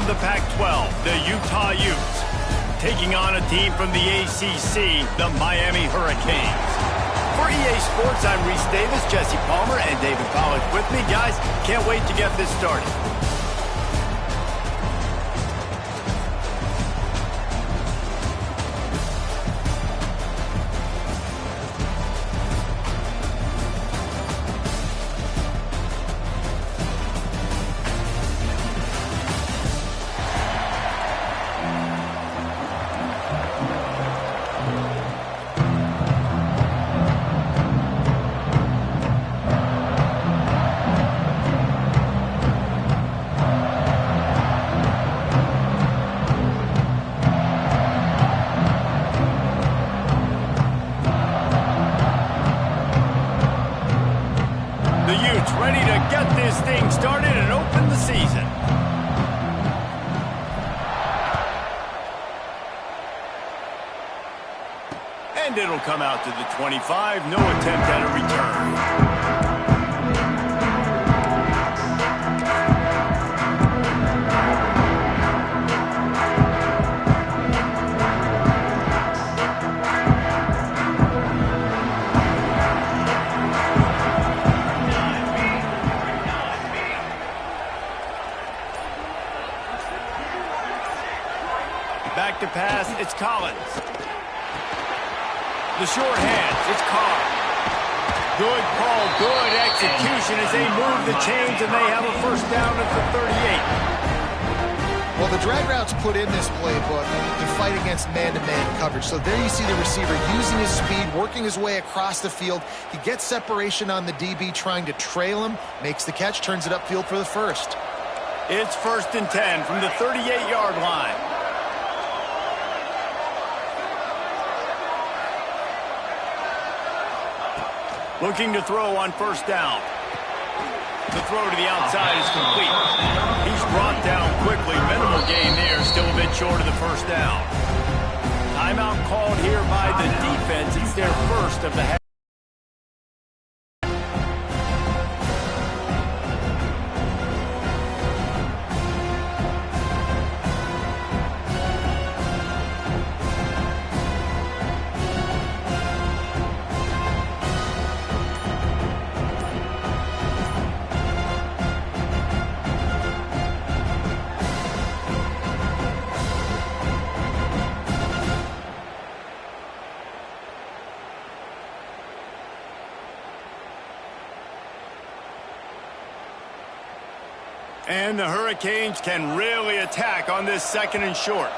from the Pac-12, the Utah Utes, taking on a team from the ACC, the Miami Hurricanes. For EA Sports, I'm Reese Davis, Jesse Palmer, and David Pollack with me. Guys, can't wait to get this started. Ready to get this thing started and open the season. And it'll come out to the 25. No attempt at a return. Back to pass, it's Collins. The short hands, it's Carr. Good call, good execution as they move the chains and they have a first down at the 38. Well, the drag routes put in this playbook to fight against man-to-man coverage. So there you see the receiver using his speed, working his way across the field. He gets separation on the DB, trying to trail him, makes the catch, turns it upfield for the first. It's 1st and 10 from the 38-yard line. Looking to throw on first down. The throw to the outside is complete. He's brought down quickly. Minimal gain there. Still a bit short of the first down. Timeout called here by the defense. It's their first of the half. And the Hurricanes can really attack on this 2nd and short.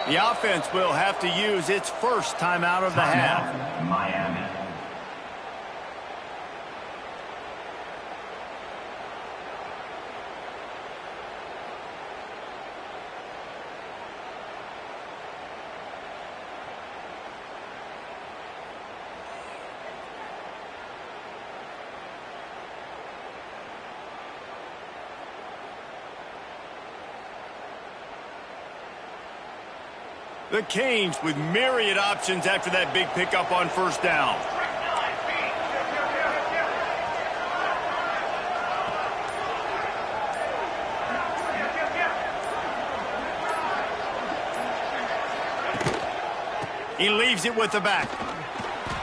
The offense will have to use its first timeout of the half. Miami. The Canes with myriad options after that big pickup on first down. He leaves it with the back.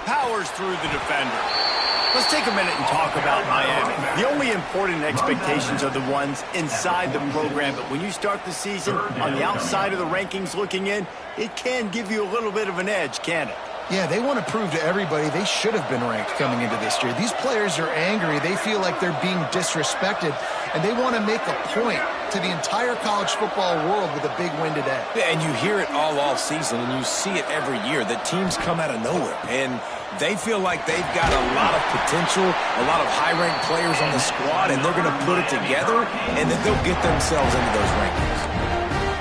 Powers through the defender. Let's take a minute and talk about Miami. The only important expectations are the ones inside the program, but when you start the season on the outside of the rankings looking in, it can give you a little bit of an edge, can't it? Yeah, they want to prove to everybody they should have been ranked coming into this year. These players are angry. They feel like they're being disrespected, and they want to make a point to the entire college football world with a big win today. Yeah, and you hear it all season, and you see it every year. The teams come out of nowhere, and they feel like they've got a lot of potential, a lot of high-ranked players on the squad, and they're going to put it together, and then they'll get themselves into those rankings.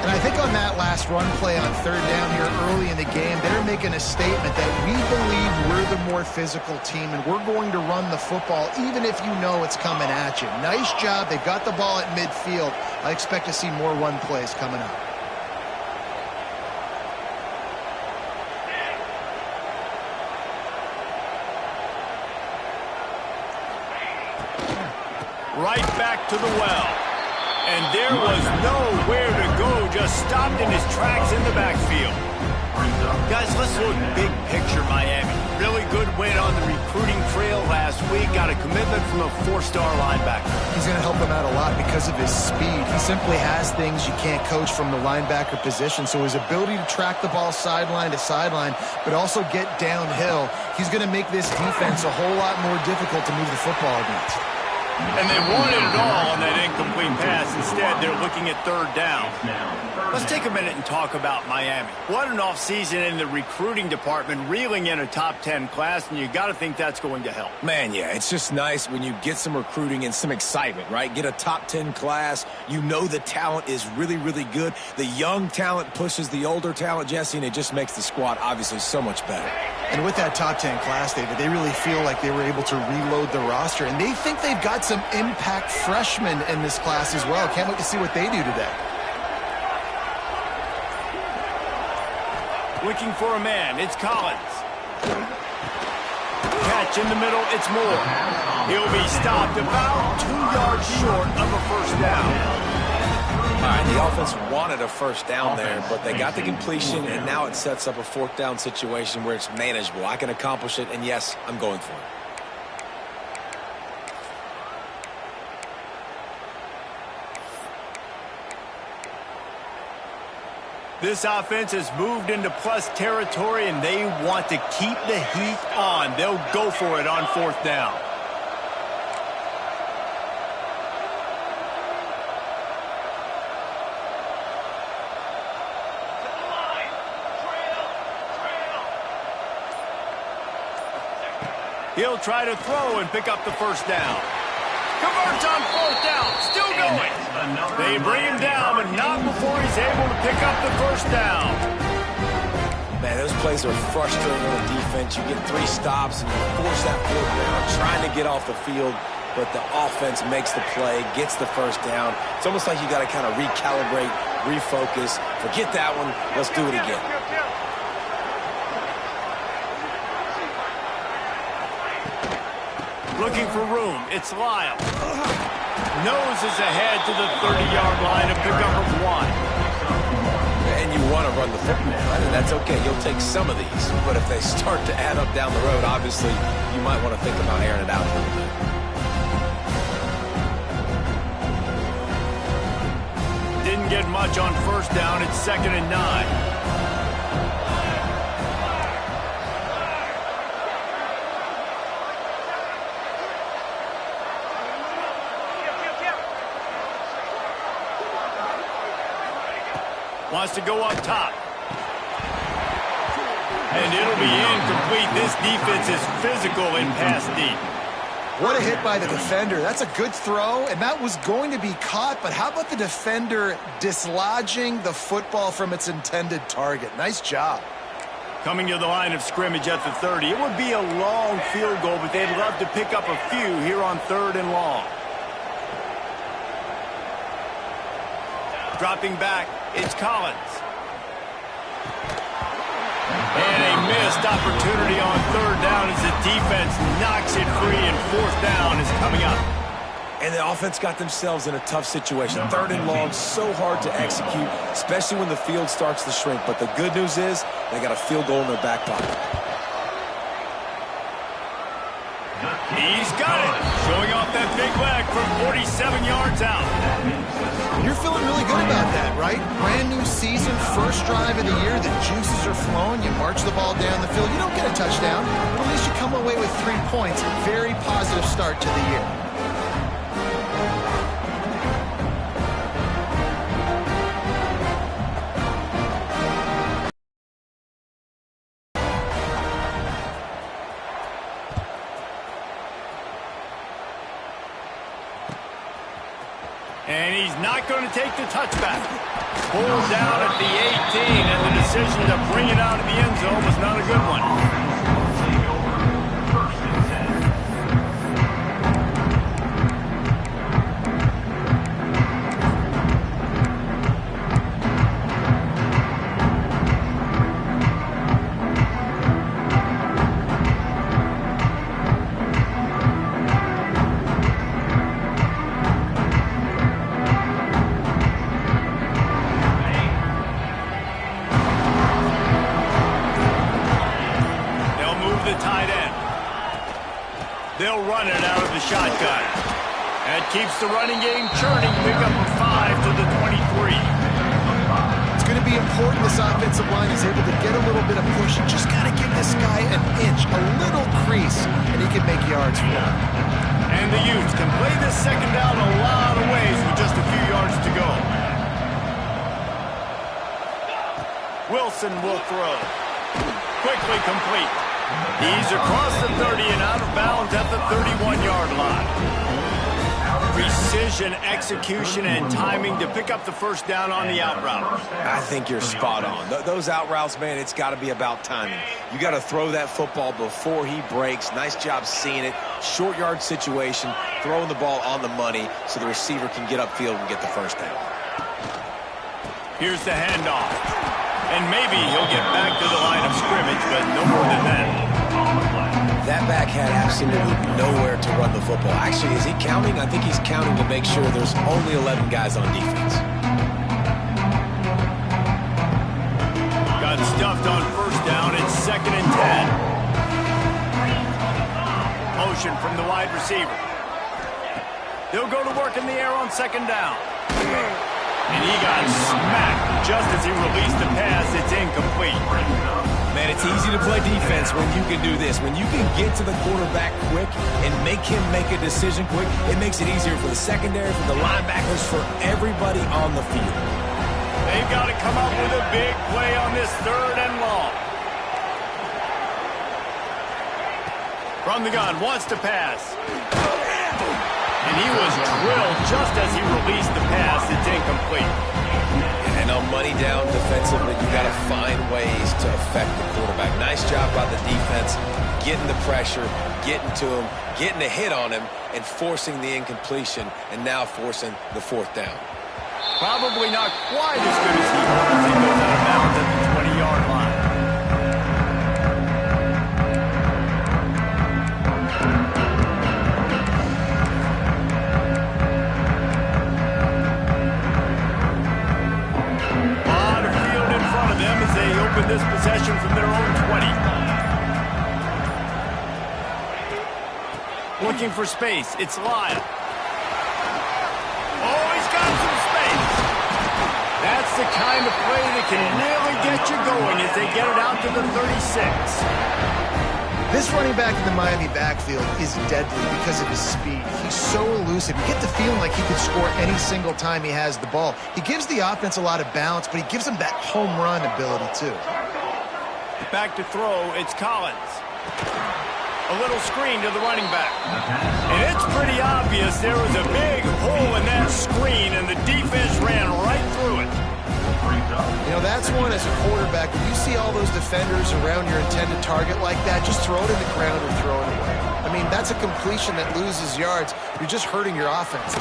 And I think on that last run play on 3rd down here early in the game, they're making a statement that we believe we're the more physical team and we're going to run the football even if you know it's coming at you. Nice job. They've got the ball at midfield. I expect to see more run plays coming up. Right back to the well. And there was nowhere to go stopped in his tracks in the backfield. Guys, let's look big picture Miami. Really good win on the recruiting trail last week. Got a commitment from a 4-star linebacker. He's going to help them out a lot because of his speed. He simply has things you can't coach from the linebacker position. So his ability to track the ball sideline to sideline, but also get downhill, he's going to make this defense a whole lot more difficult to move the football against. And they wanted it all on that incomplete pass. Instead, they're looking at 3rd down. Let's take a minute and talk about Miami. What an offseason in the recruiting department, reeling in a top 10 class, and you got to think that's going to help. Man, yeah, it's just nice when you get some recruiting and some excitement, right? Get a top 10 class. You know the talent is really, really good. The young talent pushes the older talent, Jesse, and it just makes the squad obviously so much better. And with that top 10 class, David, they really feel like they were able to reload the roster, and they think they've got some impact freshmen in this class as well. Can't wait to see what they do today. Looking for a man, it's Collins. Catch in the middle, it's Moore. He'll be stopped about 2 yards short of a 1st down. All right, the offense wanted a 1st down there, but they got the completion, and now it sets up a 4th down situation where it's manageable. I can accomplish it, and yes, I'm going for it. This offense has moved into plus territory, and they want to keep the heat on. They'll go for it on 4th down. He'll try to throw and pick up the 1st down. Converts on 4th down. Still going. They bring him down, but not before he's able to pick up the 1st down. Man, those plays are frustrating on the defense. You get 3 stops, and you force that 4th down, trying to get off the field, but the offense makes the play, gets the 1st down. It's almost like you got to kind of recalibrate, refocus. Forget that one. Let's do it again. Looking for room. It's Lyle. Noses ahead to the 30-yard line, a pickup of 1. And you want to run the football, right? And that's okay. You'll take some of these. But if they start to add up down the road, obviously, you might want to think about airing it out a little bit. Didn't get much on 1st down. It's 2nd and 9. Wants to go up top. And it'll be incomplete. This defense is physical and pass deep. What a hit by the defender. That's a good throw, and that was going to be caught, but how about the defender dislodging the football from its intended target? Nice job. Coming to the line of scrimmage at the 30. It would be a long field goal, but they'd love to pick up a few here on 3rd and long. Dropping back, it's Collins. And a missed opportunity on 3rd down as the defense knocks it free, and 4th down is coming up. And the offense got themselves in a tough situation. 3rd and long, so hard to execute, especially when the field starts to shrink. But the good news is they got a field goal in their back pocket. He's got it. Showing off that big leg from 47 yards out. You're feeling really good about that, right? Brand new season, 1st drive of the year. The juices are flowing. You march the ball down the field. You don't get a touchdown, but at least you come away with 3 points. Very positive start to the year. And he's not going to take the touchback. Pulled down at the 18, and the decision to bring it out of the end zone was not a good one. They'll run it out of the shotgun. That keeps the running game churning. Pick up a 5 to the 23. It's going to be important this offensive line is able to get a little bit of push. You just got to give this guy an inch, a little crease, and he can make yards for him. And the Utes can play this second down a lot of ways with just a few yards to go. Wilson will throw. Quickly complete. He's across the 30 and out of bounds at the 31-yard line. Precision, execution, and timing to pick up the first down on the out route. I think you're spot on. Those out routes, man, it's got to be about timing. You got to throw that football before he breaks. Nice job seeing it. Short yard situation, throwing the ball on the money so the receiver can get upfield and get the first down. Here's the handoff. And maybe he'll get back to the line of scrimmage, but no more than that. That back had absolutely nowhere to run the football. Actually, is he counting? I think he's counting to make sure there's only 11 guys on defense. Got stuffed on first down. It's 2nd and 10. Motion from the wide receiver. They'll go to work in the air on 2nd down. And he got smacked just as he released the pass. It's incomplete. Man, it's easy to play defense when you can do this. When you can get to the quarterback quick and make him make a decision quick, it makes it easier for the secondary, for the linebackers, for everybody on the field. They've got to come up with a big play on this 3rd and long. From the gun, wants to pass. And he was drilled just as he released the pass. It's incomplete. And on money down defensively, you got to find ways to affect the quarterback. Nice job by the defense, getting the pressure, getting to him, getting a hit on him, and forcing the incompletion, and now forcing the 4th down. Probably not quite as good as he was. He goes out of bounds at the 20-yard line. This possession from their own 20. Looking for space. It's Lyle. Oh, he's got some space. That's the kind of play that can really get you going as they get it out to the 36. This running back in the Miami backfield is deadly because of his speed. He's so elusive. You get the feeling like he could score any single time he has the ball. He gives the offense a lot of balance, but he gives them that home run ability too. Back to throw, it's Collins. A little screen to the running back. And it's pretty obvious there was a big hole in that screen, and the defense ran right through it. You know, that's one as a quarterback. When you see all those defenders around your intended target like that, just throw it in the ground or throw it away. I mean, that's a completion that loses yards. You're just hurting your offense.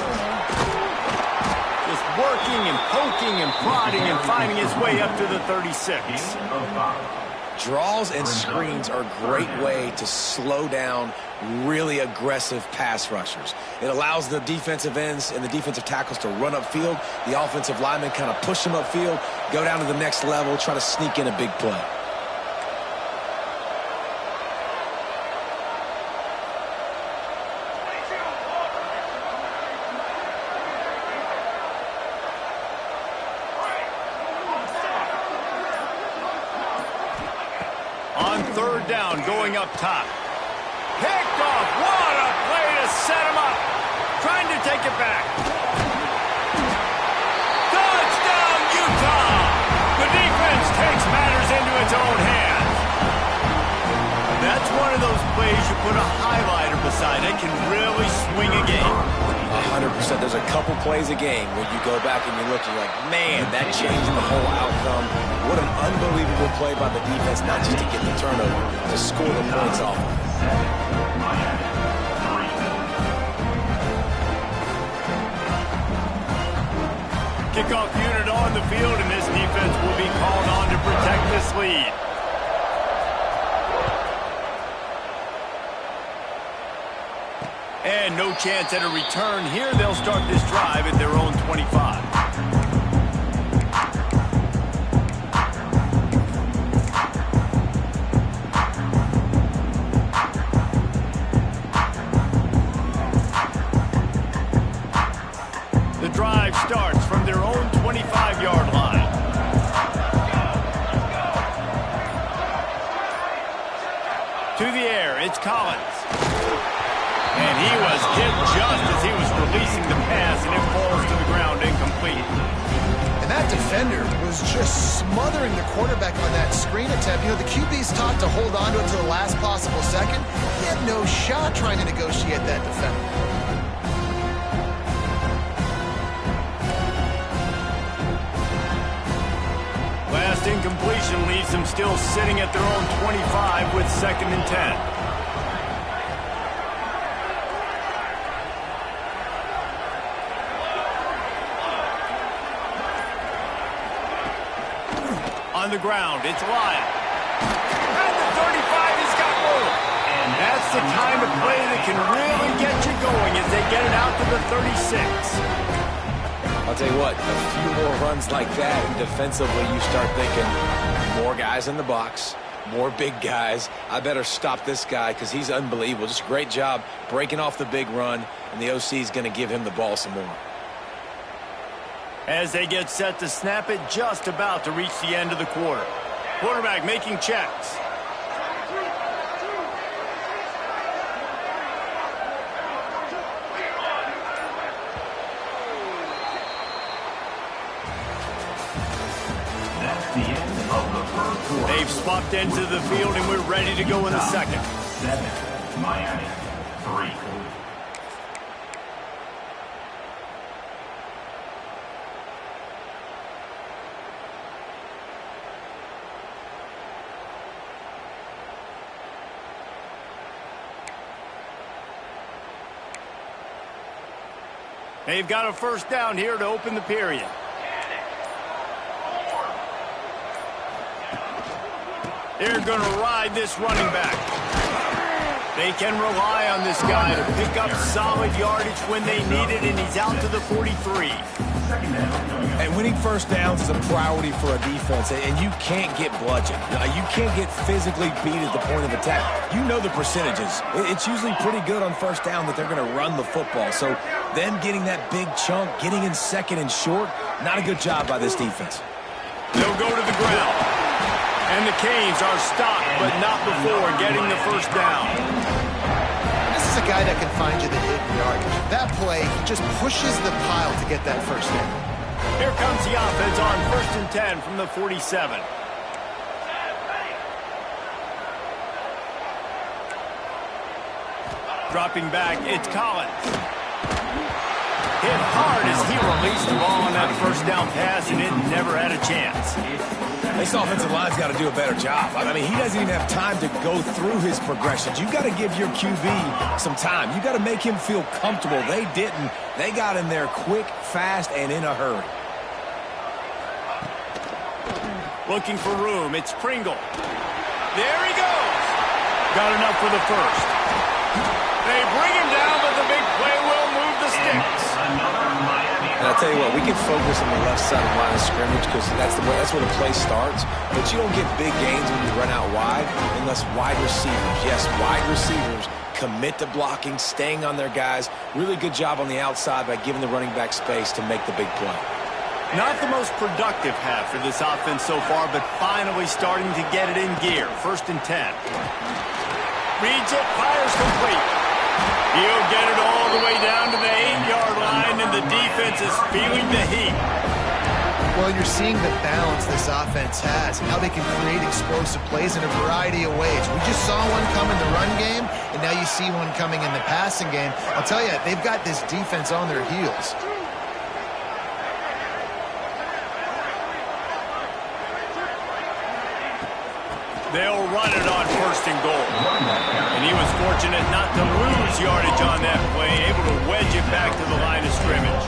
Just working and poking and prodding and finding his way up to the 36. Draws and screens are a great way to slow down really aggressive pass rushers. It allows the defensive ends and the defensive tackles to run upfield. The offensive linemen kind of push them upfield, go down to the next level, try to sneak in a big play. On 3rd down, going up top. Picked off. What a play to set him up. Trying to take it back. Touchdown, Utah. The defense takes matters into its own hands. That's one of those plays you put a highlighter beside it, can really swing a game. 100%. There's a couple plays a game where you go back and you look and you're like, man, that changed the whole outcome. What an unbelievable play by the defense, not just to get the turnover, to score the points off of it. Kickoff unit on the field, and this defense will be called on to protect this lead. And no chance at a return here. They'll start this drive at their own 25. It's Collins. And he was hit just as he was releasing the pass, and it falls to the ground incomplete. And that defender was just smothering the quarterback on that screen attempt. You know, the QB's taught to hold on to it to the last possible second. He had no shot trying to negotiate that defender. Last incompletion leaves them still sitting at their own 25 with 2nd and 10. On the ground, it's Lyle. And the 35 has got room. And that's the kind of play that can really get you going as they get it out to the 36. I'll tell you what, a few more runs like that, and defensively you start thinking, more guys in the box, more big guys. I better stop this guy because he's unbelievable. Just a great job breaking off the big run, and the OC is going to give him the ball some more. As they get set to snap it, just about to reach the end of the quarter. Quarterback making checks. They've swapped into the field, and we're ready to go in the second. 7, Miami, 3. They've got a first down here to open the period. They're going to ride this running back. They can rely on this guy to pick up solid yardage when they need it, and he's out to the 43. And winning first downs is a priority for a defense, and you can't get bludgeoned. You can't get physically beat at the point of attack. You know the percentages. It's usually pretty good on first down that they're going to run the football. So them getting that big chunk, getting in second and short, not a good job by this defense. They'll go to the ground. And the Canes are stopped, but not before getting the first down. This is a guy that can find you the hidden yardage. That play, he just pushes the pile to get that first down. Here comes the offense on 1st and 10 from the 47. Dropping back, it's Collins. Hit hard as he released the ball on that first down pass, and it never had a chance. This offensive line's got to do a better job. I mean, he doesn't even have time to go through his progressions. You've got to give your QB some time. You've got to make him feel comfortable. They didn't. They got in there quick, fast, and in a hurry. Looking for room. It's Pringle. There he goes. Got enough for the first. They bring him down, but the big play will move the sticks. And I'll tell you what, we can focus on the left side of the line of scrimmage because that's where the play starts. But you don't get big gains when you run out wide unless wide receivers, yes, wide receivers, commit to blocking, staying on their guys. Really good job on the outside by giving the running back space to make the big play. Not the most productive half for this offense so far, but finally starting to get it in gear. 1st and 10. Reads it, fires complete. He'll get it all the way down to the 8-yard line, and the defense is feeling the heat. Well, you're seeing the balance this offense has and how they can create explosive plays in a variety of ways. We just saw one come in the run game, and now you see one coming in the passing game. I'll tell you, they've got this defense on their heels. They'll run it on 1st and goal. And he was fortunate not to lose yardage on that play, able to wedge it back to the line of scrimmage.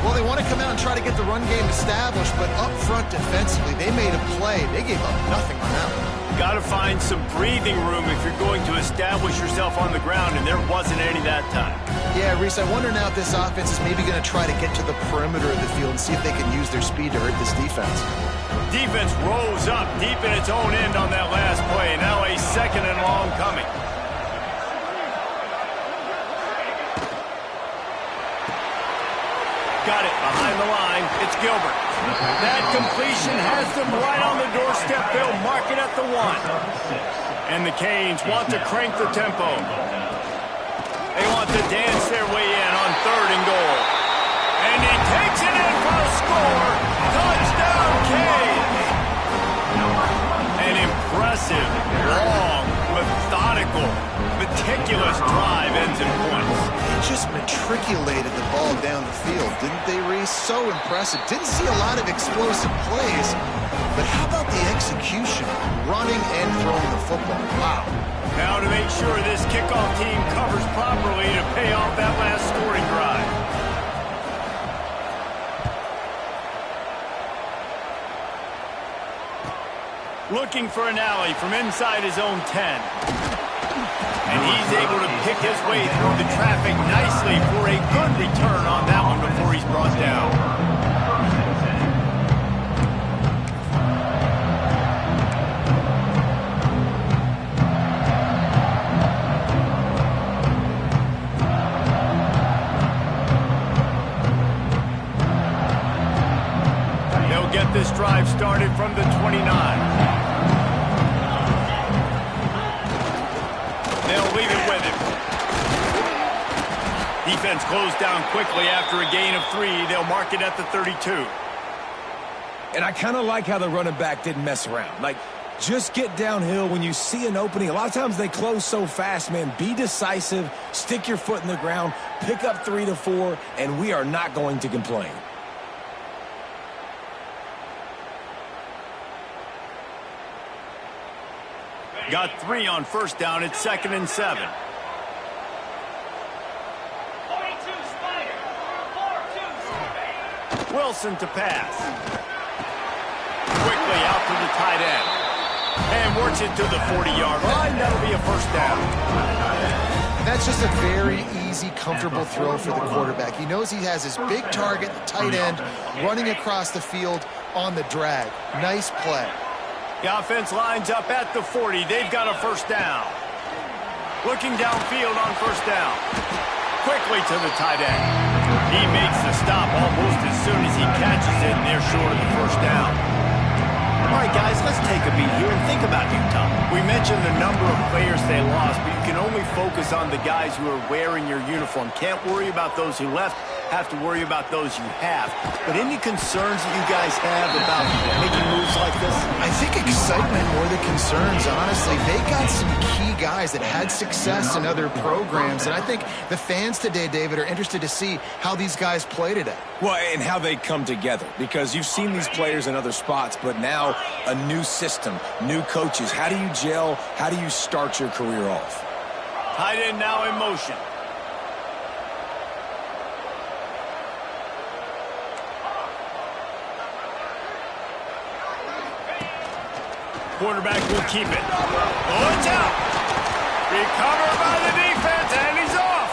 Well, they want to come out and try to get the run game established, but up front defensively, they made a play. They gave up nothing on that one. Got to find some breathing room if you're going to establish yourself on the ground, and there wasn't any that time. Yeah, Reese, I wonder now if this offense is maybe going to try to get to the perimeter of the field and see if they can use their speed to hurt this defense. Defense rose up deep in its own end on that last play. Now a 2nd and long coming. Got got it behind the line. It's Gilbert. That completion has them right on the doorstep. They'll mark it at the 1. And the Canes want to crank the tempo. They want to dance their way in on 3rd and goal. And he takes it in for a score. Touchdown, Canes. An impressive, long, methodical, meticulous drive ends in points. Just matriculated the ball down the field, didn't they, Reese? So impressive. Didn't see a lot of explosive plays, but how about the execution? Running and throwing the football. Wow. Now to make sure this kickoff team covers properly to pay off that last scoring drive. Looking for an alley from inside his own 10. And he's able to pick his way through the traffic nicely for a good return on that one before he's brought down. They'll get this drive started from the 29. They'll leave it with him. Defense closed down quickly after a gain of 3. They'll mark it at the 32. And I kind of like how the running back didn't mess around. Like, just get downhill when you see an opening. A lot of times they close so fast, man. Be decisive, stick your foot in the ground, pick up 3 to 4, and we are not going to complain. Got 3 on 1st down. It's 2nd and 7. 42 Snyder. 42 Wilson to pass. Quickly out to the tight end. And works it to the 40-yard line. That'll be a 1st down. That's just a very easy, comfortable throw for the quarterback. He knows he has his big target, the tight end, running across the field on the drag. Nice play. The offense lines up at the 40. They've got a 1st down. Looking downfield on 1st down. Quickly to the tight end. He makes the stop almost as soon as he catches it, and they're short of the 1st down. All right, guys, let's take a beat here and think about Utah. We mentioned the number of players they lost, but you can only focus on the guys who are wearing your uniform. Can't worry about those who left. Have to worry about those you have. But any concerns that you guys have about making moves like this? I think excitement more than concerns, honestly. They got some key guys that had success in other programs, and I think the fans today, David, are interested to see how these guys play today. Well, and how they come together, because you've seen these players in other spots, but now a new system, new coaches. How do you gel? How do you start your career off? Tight end now in motion. Quarterback will keep it. Oh, it's out. Recovered by the defense, and he's off.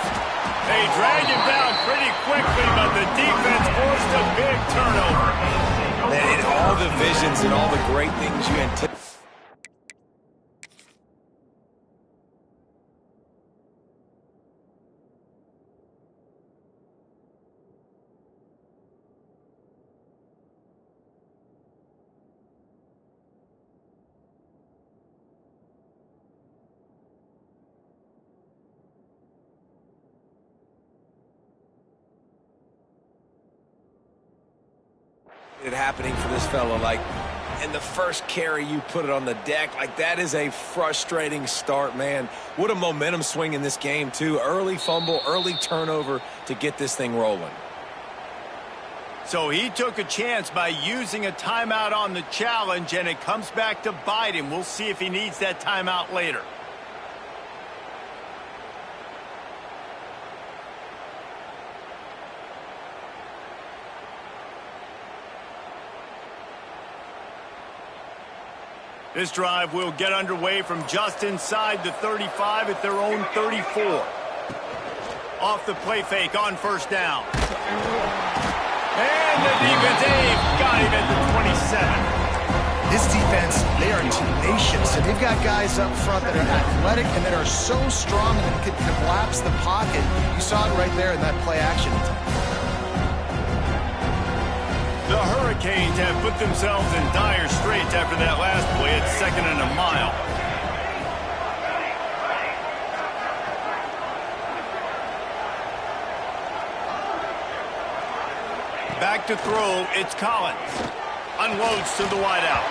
They dragged him down pretty quickly, but the defense forced a big turnover. And all the visions and all the great things you anticipate. It happening for this fella, like, in the first carry you put it on the deck, like, that is a frustrating start, man. What a momentum swing in this game too. Early fumble, early turnover to get this thing rolling. So he took a chance by using a timeout on the challenge, and it comes back to bite him. We'll see if he needs that timeout later. This drive will get underway from just inside the 35 at their own 34. Off the play fake on 1st down. And the defense got him at the 27. This defense, they are tenacious, and they've got guys up front that are athletic and that are so strong and that can collapse the pocket. You saw it right there in that play action. The Hurricanes have put themselves in dire straits after that last play at 2nd and a mile. Back to throw, it's Collins. Unloads to the wideout.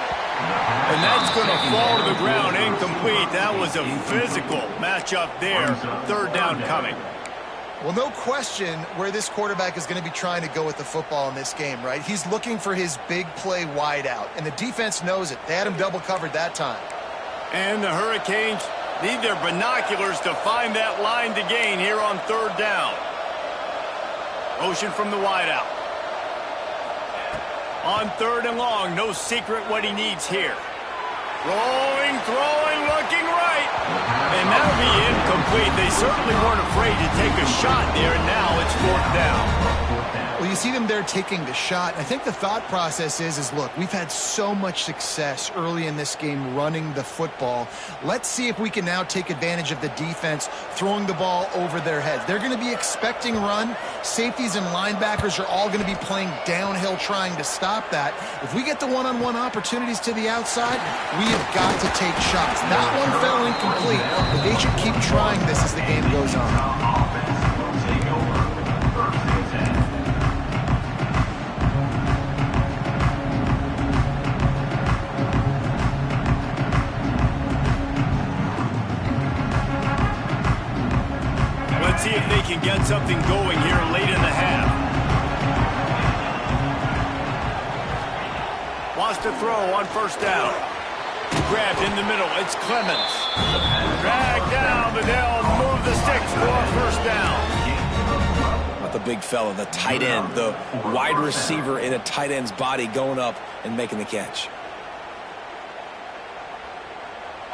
And that's going to fall to the ground incomplete. That was a physical matchup there. 3rd down coming. Well, no question where this quarterback is going to be trying to go with the football in this game, right? He's looking for his big play wide out, and the defense knows it. They had him double covered that time. And the Hurricanes need their binoculars to find that line to gain here on 3rd down. Motion from the wide out. On 3rd and long, no secret what he needs here. Rolling, throwing, looking right. And that'll be incomplete. They certainly weren't afraid to take a shot there, and now it's 4th down. Well, you see them there taking the shot. I think the thought process is look, we've had so much success early in this game running the football. Let's see if we can now take advantage of the defense throwing the ball over their heads. They're going to be expecting run. Safeties and linebackers are all going to be playing downhill trying to stop that. If we get the one-on-one opportunities to the outside, we have got to take shots. That one fell incomplete, but they should keep trying this as the game goes on. Let's see if they can get something going here late in the half. Wants to throw on 1st down. Grabbed in the middle. It's Clemens. Dragged down, but they'll move the sticks for 1st down. Not the big fella, the tight end, the wide receiver in a tight end's body going up and making the catch.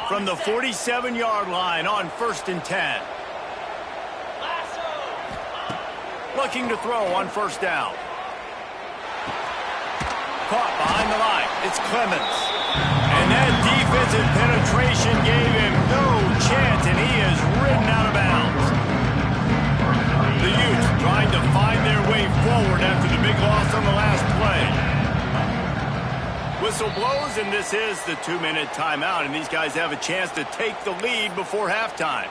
From the 47-yard line on 1st and 10. Looking to throw on 1st down. Caught behind the line. It's Clemens. And that defensive penetration gave him no chance, and he is ridden out of bounds. The Utes trying to find their way forward after the big loss on the last play. Whistle blows, and this is the 2-minute timeout, and these guys have a chance to take the lead before halftime.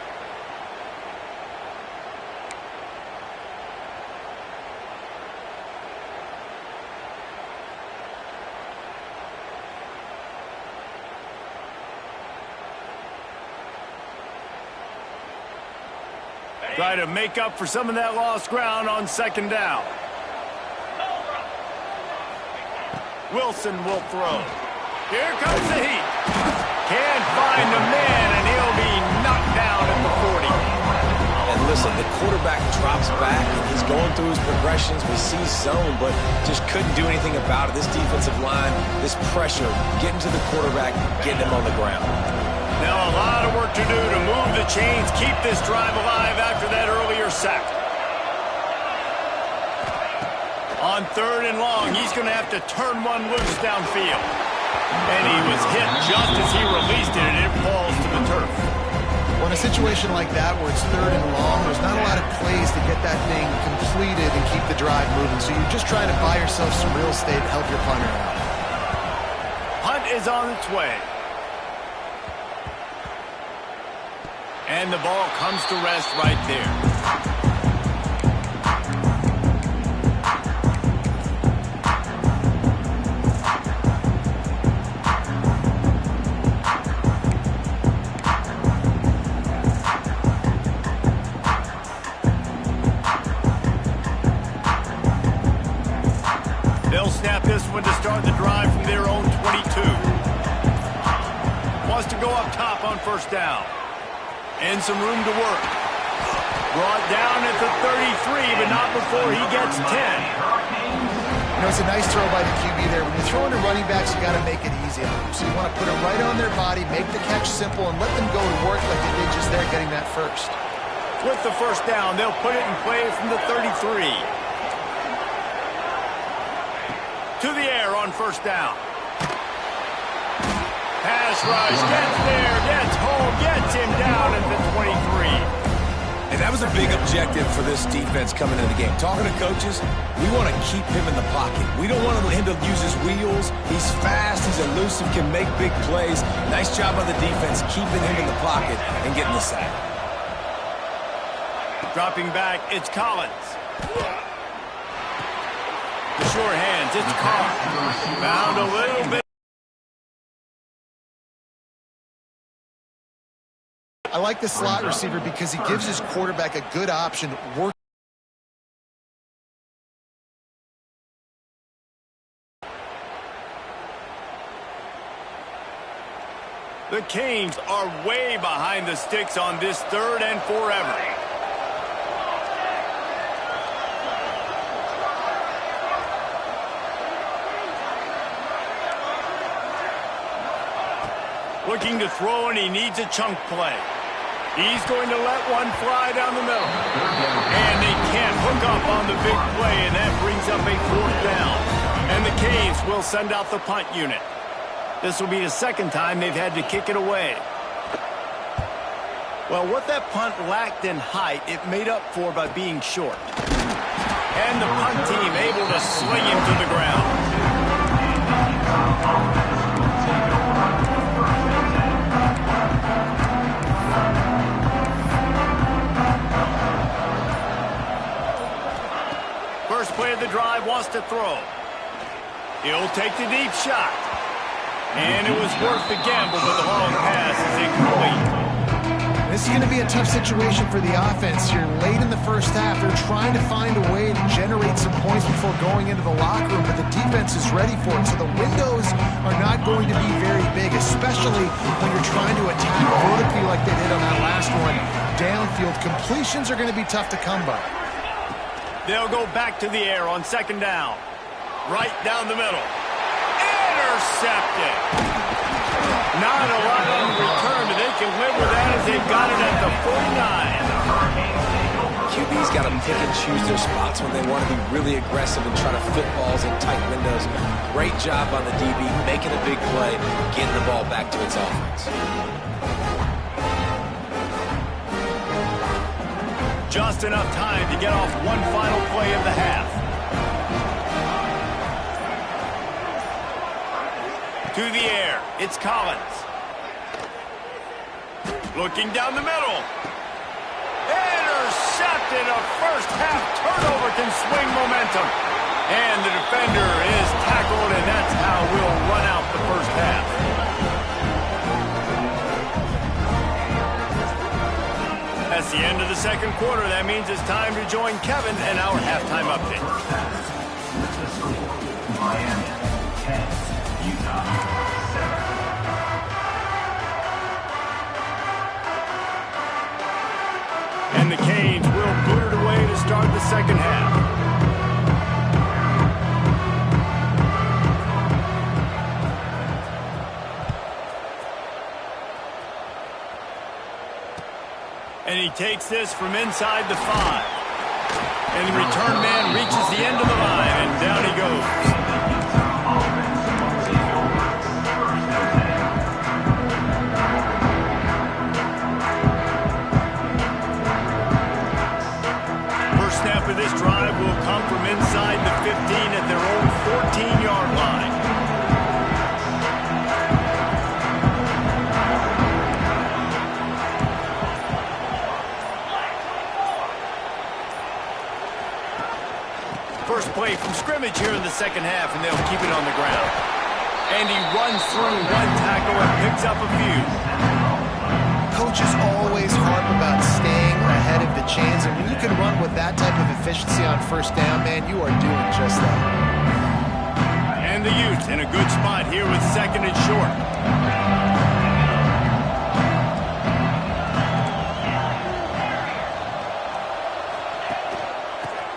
Try to make up for some of that lost ground on 2nd down. Wilson will throw. Here comes the heat. Can't find the man, and he'll be knocked down at the 40. And listen, the quarterback drops back, and he's going through his progressions. We see zone, but just couldn't do anything about it. This defensive line, this pressure, getting to the quarterback, getting him on the ground. Now a lot of work to do to move the chains, keep this drive alive after that earlier sack. On 3rd and long, he's going to have to turn one loose downfield. And he was hit just as he released it, and it falls to the turf. Well, in a situation like that where it's 3rd and long, there's not a lot of plays to get that thing completed and keep the drive moving. So you're just trying to buy yourself some real estate to help your punter out. Hunt is on its way. And the ball comes to rest right there. They'll snap this one to start the drive from their own 22. Wants to go up top on 1st down. And some room to work. Brought down at the 33, but not before he gets 10. You know, it's a nice throw by the QB there. When you're throwing to running backs, you got to make it easy on them. So you want to put them right on their body, make the catch simple, and let them go to work like they did just there getting that first. With the 1st down, they'll put it in play from the 33. To the air on 1st down. Pass rush, gets there, gets home, gets him down at the 23. And that was a big objective for this defense coming into the game. Talking to coaches, we want to keep him in the pocket. We don't want him to use his wheels. He's fast, he's elusive, can make big plays. Nice job by the defense keeping him in the pocket and getting the sack. Dropping back, it's Collins. The short hands, it's Collins. Found a little bit. I like the slot receiver because he gives his quarterback a good option. The Canes are way behind the sticks on this 3rd and forever. Looking to throw, and he needs a chunk play. He's going to let one fly down the middle. And they can't hook up on the big play, and that brings up a 4th down. And the Canes will send out the punt unit. This will be the 2nd time they've had to kick it away. Well, what that punt lacked in height, it made up for by being short. And the punt team able to sling him to the ground. First play of the drive, wants to throw. He'll take the deep shot. And it was worth the gamble, but the long pass is incomplete. This is going to be a tough situation for the offense here. Late in the first half, they're trying to find a way to generate some points before going into the locker room, but the defense is ready for it. So the windows are not going to be very big, especially when you're trying to attack vertically like they did on that last one. Downfield completions are going to be tough to come by. They'll go back to the air on 2nd down. Right down the middle. Intercepted. Not a lot on return, but they can live with that as they've got it at the 49. QB's got to pick and choose their spots when they want to be really aggressive and try to fit balls in tight windows. Great job on the DB, making a big play, getting the ball back to its offense. Just enough time to get off one final play of the half. To the air, it's Collins. Looking down the middle. Intercepted. A first half turnover can swing momentum. And the defender is tackled, and that's how we'll run out the first half. That's the end of the 2nd quarter. That means it's time to join Kevin and our halftime update. Miami 10, Utah 7. And the Canes will boot it away to start the 2nd half. And he takes this from inside the 5. And the return man reaches the end of the line, and down he goes. First snap of this drive will come from inside the 15 at their own 14-yard line. First play from scrimmage here in the 2nd half, and they'll keep it on the ground. And he runs through one tackle and picks up a few. Coaches always harp about staying ahead of the chains, and when you can run with that type of efficiency on 1st down, man, you are doing just that. And the Utes in a good spot here with 2nd and short.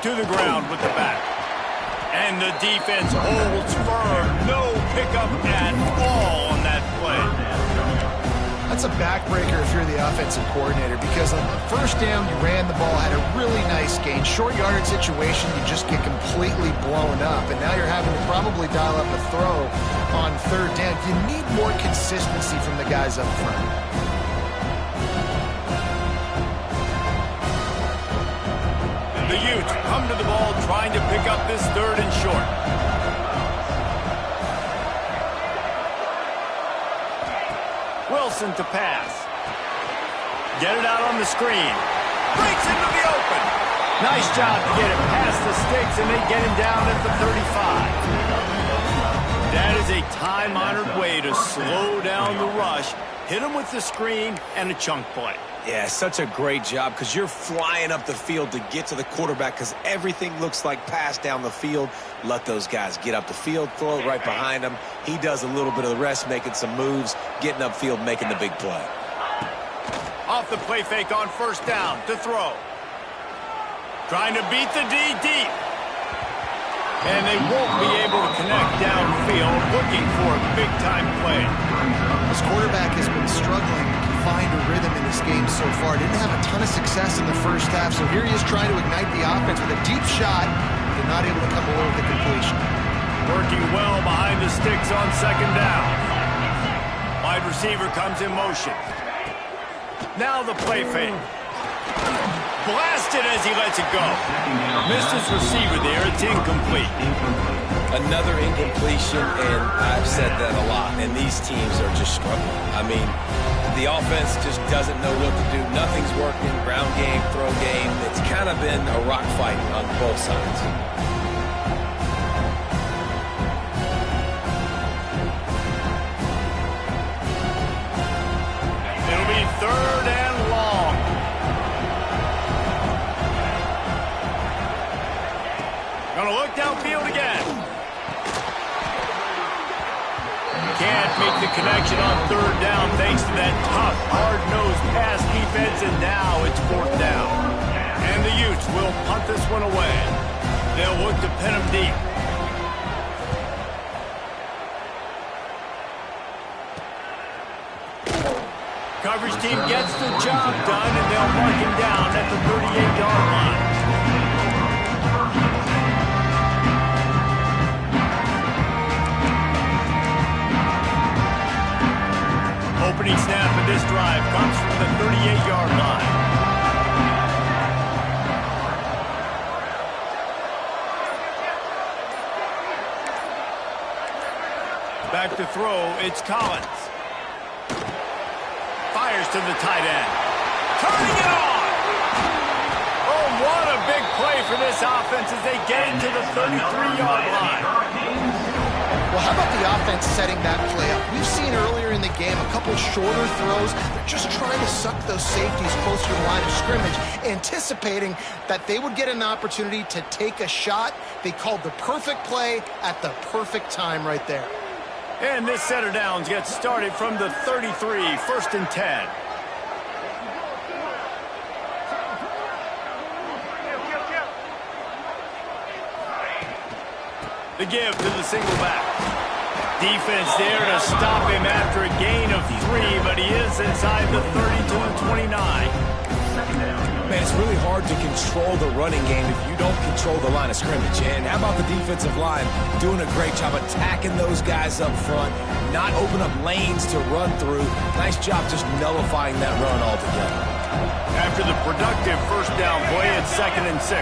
To the ground with the back. And the defense holds firm. No pickup at all on that play. That's a backbreaker if you're the offensive coordinator, because on the 1st down, you ran the ball, had a really nice gain. Short yardage situation, you just get completely blown up, and now you're having to probably dial up a throw on 3rd down. You need more consistency from the guys up front. The Utes come to the ball trying to pick up this third and short. Wilson to pass. Get it out on the screen. Breaks into the open. Nice job to get it past the sticks, and they get him down at the 35. That is a time-honored way to slow down the rush, hit him with the screen, and a chunk play. Yeah, such a great job because you're flying up the field to get to the quarterback because everything looks like pass down the field. Let those guys get up the field, throw it right behind him. He does a little bit of the rest, making some moves, getting upfield, making the big play. Off the play fake on first down to throw. Trying to beat the D deep. And they won't be able to connect downfield, looking for a big-time play. This quarterback has been struggling to find a rhythm in this game so far. Didn't have a ton of success in the first half, so here he is trying to ignite the offense with a deep shot, but not able to come away with the completion. Working well behind the sticks on second down. Wide receiver comes in motion. Now the play fake. Blasted as he lets it go. Missed his receiver there. It's incomplete. Another incompletion, and I've said that a lot, and these teams are just struggling. I mean, the offense just doesn't know what to do. Nothing's working. Ground game, throw game. It's kind of been a rock fight on both sides. It'll be third and long. Gonna look downfield again. Can't make the connection on third down thanks to that tough, hard-nosed pass defense, and now it's fourth down. And the Utes will punt this one away. They'll look to pin him deep. Coverage team gets the job done, and they'll mark him down at the 38-yard line. Opening snap of this drive comes from the 38-yard line. Back to throw, it's Collins. Fires to the tight end. Turning it on! Oh, what a big play for this offense as they get into the 33-yard line. Well, how about the offense setting that play up? We've seen earlier in the game a couple shorter throws. They're just trying to suck those safeties closer to the line of scrimmage, anticipating that they would get an opportunity to take a shot. They called the perfect play at the perfect time right there. And this set of downs gets started from the 33, first and 10. The give to the single back. Defense there to stop him after a gain of 3, but he is inside the 30 to the 29. Man, it's really hard to control the running game if you don't control the line of scrimmage. And how about the defensive line doing a great job attacking those guys up front, not open up lanes to run through. Nice job just nullifying that run altogether. After the productive first down play, it's 2nd and 6.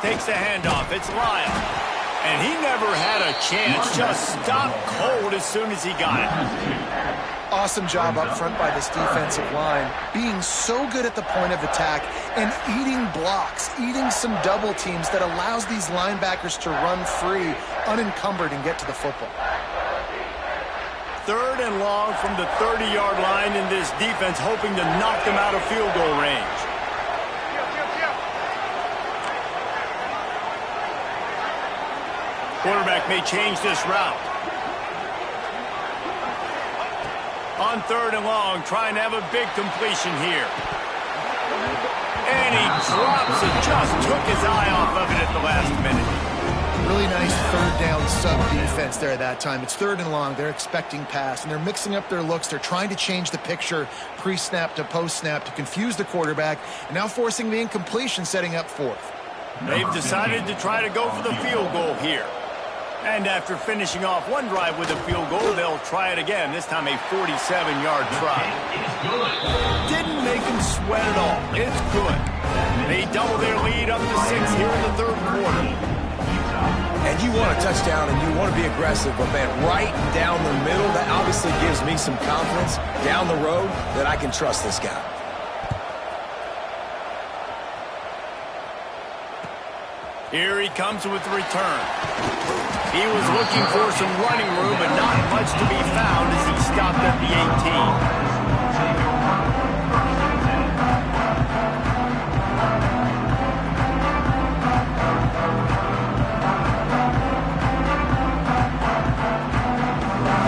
Takes the handoff. It's Lyle. And he never had a chance. Just stopped cold as soon as he got it. Awesome job up front by this defensive line, being so good at the point of attack and eating blocks, eating some double teams that allows these linebackers to run free, unencumbered, and get to the football. Third and long from the 30-yard line, in this defense hoping to knock them out of field goal range. Quarterback may change this route. On third and long, trying to have a big completion here. And he drops it, just took his eye off of it at the last minute. Really nice third down sub-defense there at that time. It's third and long. They're expecting pass, and they're mixing up their looks. They're trying to change the picture pre-snap to post-snap to confuse the quarterback, and now forcing the incompletion, setting up fourth. They've decided to try to go for the field goal here. And after finishing off one drive with a field goal, they'll try it again, this time a 47-yard try. Didn't make them sweat at all. It's good. They double their lead up to 6 here in the third quarter. And you want a touchdown and you want to be aggressive, but man, right down the middle, that obviously gives me some confidence down the road that I can trust this guy. Here he comes with the return. He was looking for some running room, but not much to be found as he stopped at the 18.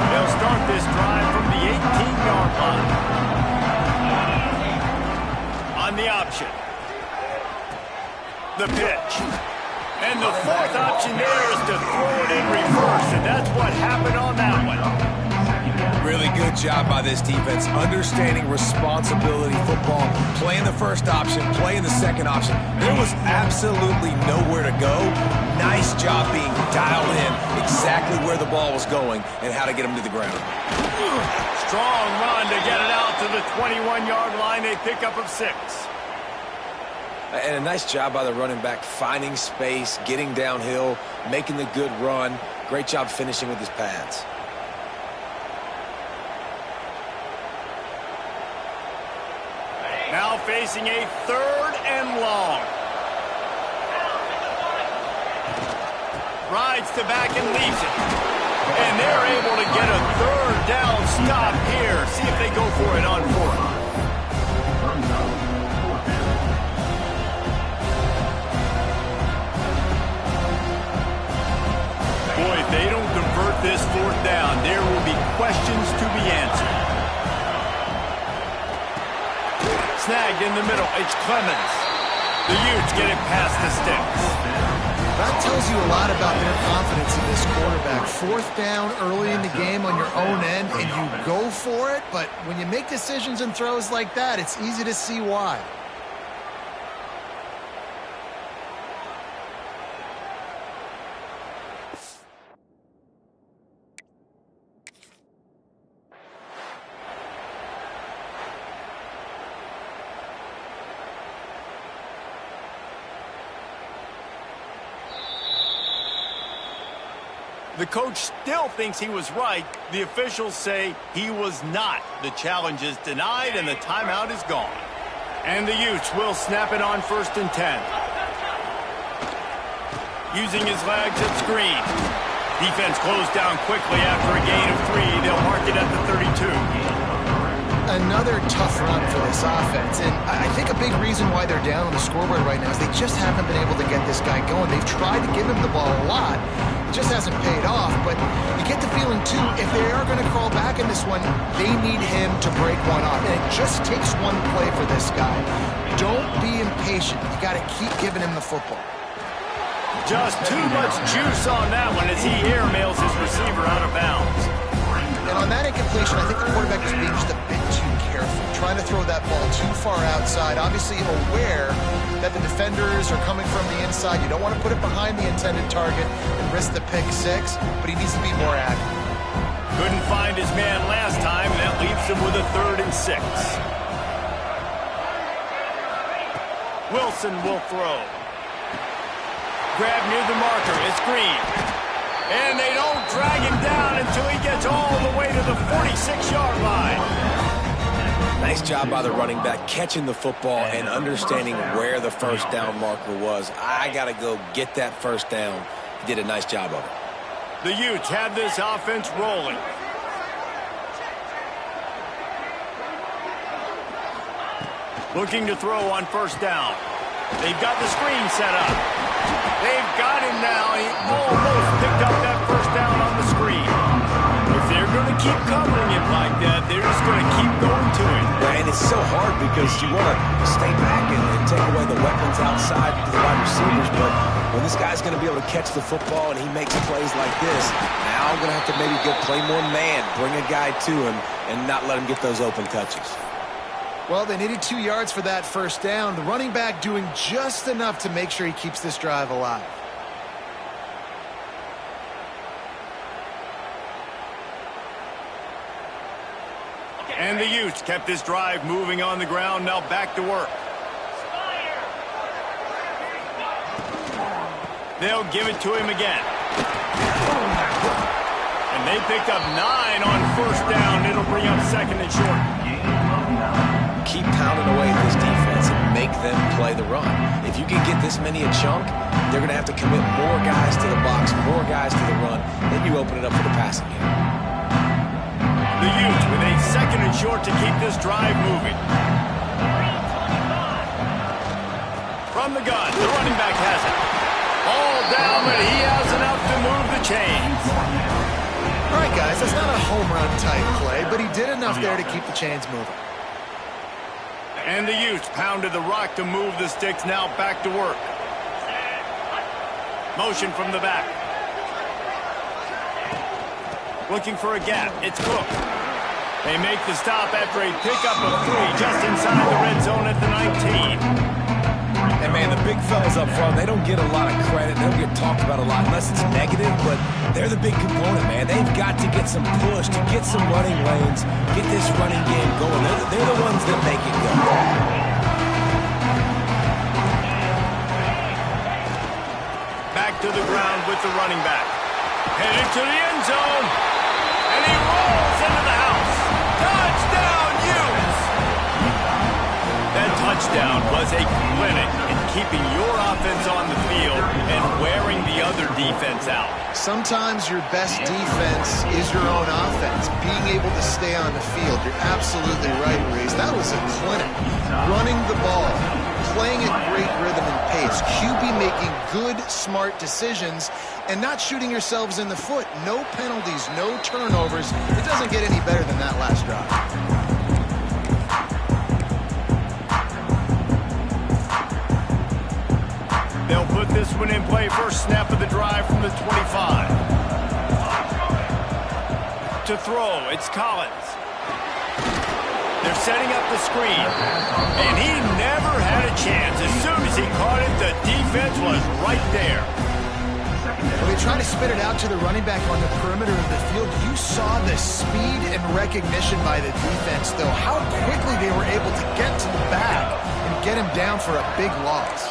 They'll start this drive from the 18-yard line. On the option. The pitch. And the fourth option there is to throw it in reverse, and that's what happened on that one. Really good job by this defense, understanding responsibility football, playing the first option, playing the second option. There was absolutely nowhere to go. Nice job being dialed in exactly where the ball was going and how to get him to the ground. Strong run to get it out to the 21-yard line. They pick up of 6. And a nice job by the running back, finding space, getting downhill, making the good run. Great job finishing with his pads. Now facing a 3rd and long. Rides to back and leaves it. And they're able to get a 3rd down stop here. See if they go for it on 4th. Boy, if they don't convert this 4th down, there will be questions to be answered. Snagged in the middle. It's Clemens. The Utes get it past the sticks. That tells you a lot about their confidence in this quarterback. 4th down early in the game on your own end, and you go for it. But when you make decisions and throws like that, it's easy to see why. The coach still thinks he was right. The officials say he was not. The challenge is denied, and the timeout is gone. And the Utes will snap it on 1st and 10. Using his legs at screen. Defense closed down quickly after a gain of 3. They'll mark it at the 32. Another tough run for this offense, and I think a big reason why they're down on the scoreboard right now is they just haven't been able to get this guy going. They've tried to give him the ball a lot. It just hasn't paid off, but you get the feeling, too, if they are going to crawl back in this one, they need him to break one off, and it just takes one play for this guy. Don't be impatient. You got to keep giving him the football. Just too much juice on that one as he airmails his receiver out of bounds. And on that incompletion, I think the quarterback is being just a bit too careful, trying to throw that ball too far outside, obviously aware that the defenders are coming from the inside. You don't want to put it behind the intended target and risk the pick 6, but he needs to be more accurate. Couldn't find his man last time, and that leaves him with a 3rd and 6. Wilson will throw. Grab near the marker. It's Green. And they don't drag him down until he gets all the way to the 46-yard line. Nice job by the running back, catching the football and understanding where the 1st down marker was. I got to go get that 1st down. He did a nice job of it. The Utes have this offense rolling. Looking to throw on 1st down. They've got the screen set up. They've got him now. He almost picked up that 1st down on the screen. If they're going to keep covering him like that, they're just going to keep going to him. Yeah, and it's so hard because you want to stay back and take away the weapons outside to the wide receivers, but when this guy's going to be able to catch the football and he makes plays like this, now I'm going to have to maybe go play more man, bring a guy to him, and not let him get those open touches. Well, they needed 2 yards for that 1st down. The running back doing just enough to make sure he keeps this drive alive. And the Utes kept this drive moving on the ground. Now back to work. They'll give it to him again. And they picked up 9 on first down. It'll bring up second and short. Keep pounding away at this defense and make them play the run. If you can get this many a chunk, they're going to have to commit more guys to the box, more guys to the run. Then you open it up for the passing game. The Utes with a second and short to keep this drive moving. From the gun, the running back has it. All down, but he has enough to move the chains. All right, guys, that's not a home run type play, but he did enough there to keep the chains moving. And the Utes pounded the rock to move the sticks. Now back to work. Motion from the back. Looking for a gap. It's Cook. They make the stop after a pickup of 3 just inside the red zone at the 19. And, man, the big fellas up front, they don't get a lot of credit. They don't get talked about a lot unless it's negative, but they're the big component, man. They've got to get some push, to get some running lanes, get this running game going. They're the ones that make it go. Back to the ground with the running back. Headed to the end zone. And he rolls into the house. Touchdown, Utes! That touchdown was a clinic in keeping your offense on the field and wearing the other defense out. Sometimes your best defense is your own offense. Being able to stay on the field. You're absolutely right, Reese. That was a clinic. Running the ball, playing at great rhythm and pace. QB making good, smart decisions and not shooting yourselves in the foot. No penalties, no turnovers. It doesn't get any better than that last drive. They'll put this one in play. First snap of the drive from the 25. To throw, it's Collins. They're setting up the screen. And he never had a chance. As soon as he caught it, the defense was right there. When they try to spit it out to the running back on the perimeter of the field, you saw the speed and recognition by the defense, though. How quickly they were able to get to the back and get him down for a big loss.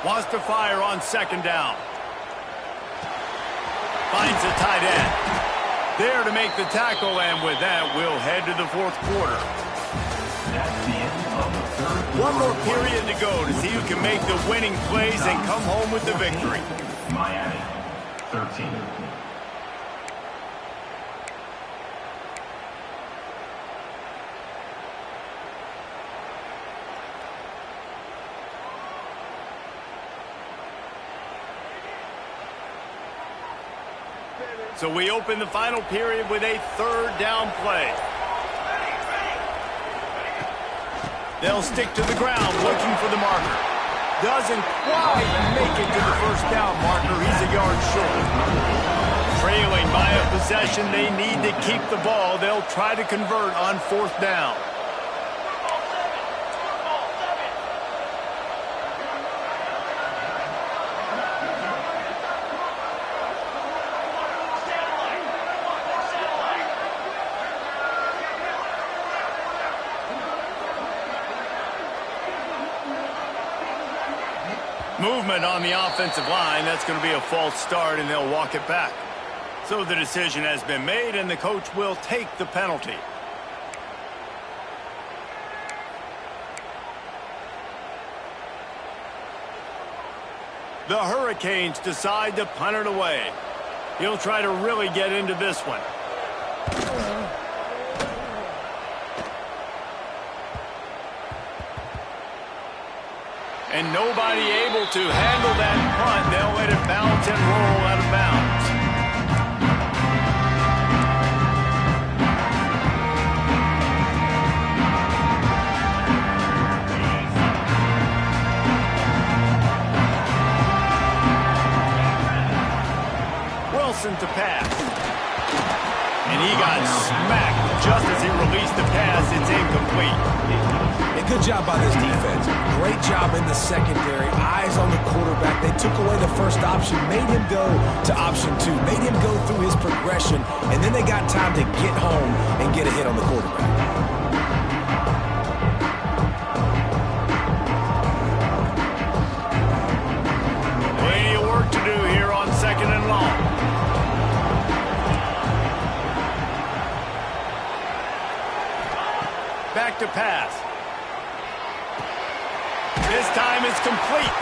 Wants to fire on second down. Finds a tight end. There to make the tackle, and with that, we'll head to the fourth quarter. That's the end of the third quarter. One more period to go to see who can make the winning plays and come home with the victory. Miami, 13. So we open the final period with a third down play. They'll stick to the ground looking for the marker. Doesn't quite make it to the first down marker. He's a yard short. Trailing by a possession, they need to keep the ball. They'll try to convert on fourth down. Movement on the offensive line. That's going to be a false start, and they'll walk it back. So the decision has been made, and the coach will take the penalty. The Hurricanes decide to punt it away. He'll try to really get into this one. And nobody able to handle that punt. They'll let it bounce and roll out of bounds. Wilson to pass. And he got smacked just as he released the pass. It's incomplete. A good job by this defense. Great job in the secondary. Eyes on the quarterback. They took away the first option, made him go to option 2, made him go through his progression, and then they got time to get home and get a hit on the quarterback. Plenty of work to do here on 2nd and long. Back to pass. This time it's complete.